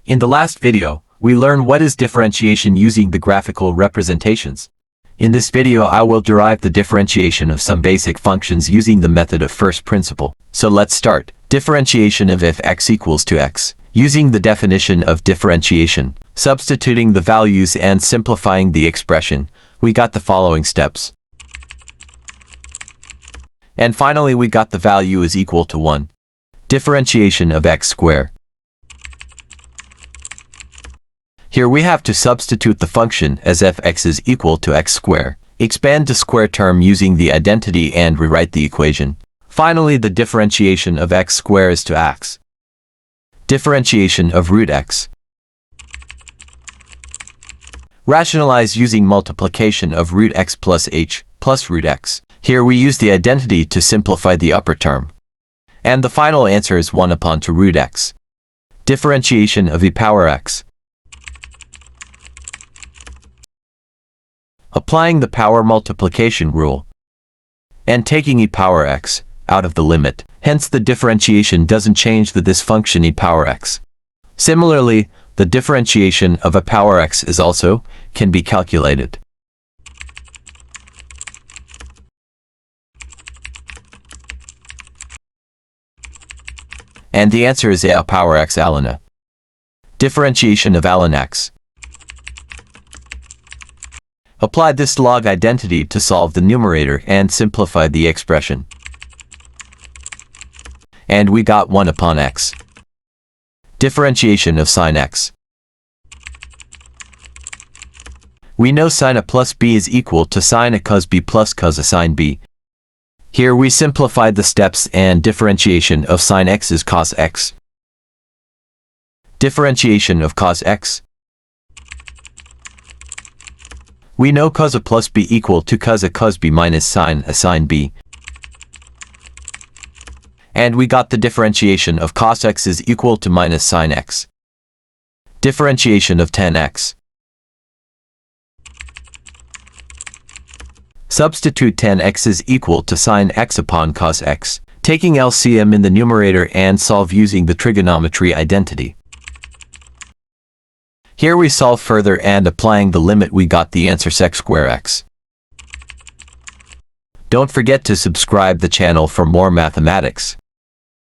In the last video, we learned what is differentiation using the graphical representations. In this video I will derive the differentiation of some basic functions using the method of first principle. So let's start. Differentiation of f x equals to x. Using the definition of differentiation, substituting the values and simplifying the expression, we got the following steps. And finally we got the value is equal to 1. Differentiation of x squared. Here we have to substitute the function as f(x) is equal to x squared. Expand the square term using the identity and rewrite the equation. Finally, the differentiation of x squared is to x. Differentiation of root x. Rationalize using multiplication of root x plus h plus root x. Here we use the identity to simplify the upper term. And the final answer is 1 upon 2 root x. Differentiation of e power x. Applying the power multiplication rule and taking e power x out of the limit. Hence the differentiation doesn't change this function e power x. Similarly, the differentiation of a power x is also can be calculated. And the answer is a power x ln. Differentiation of ln x. Apply this log identity to solve the numerator and simplify the expression. And we got 1 upon x. Differentiation of sin x. We know sin a plus b is equal to sin a cos b plus cos a sin b. Here we simplified the steps and differentiation of sin x is cos x. Differentiation of cos x. We know cos a plus b equal to cos a cos b minus sin a sin b. And we got the differentiation of cos x is equal to minus sin x. Differentiation of tan x. Substitute tan x is equal to sin x upon cos x, taking LCM in the numerator and solve using the trigonometry identity. Here we solve further and applying the limit we got the answer sec square x. Don't forget to subscribe the channel for more mathematics.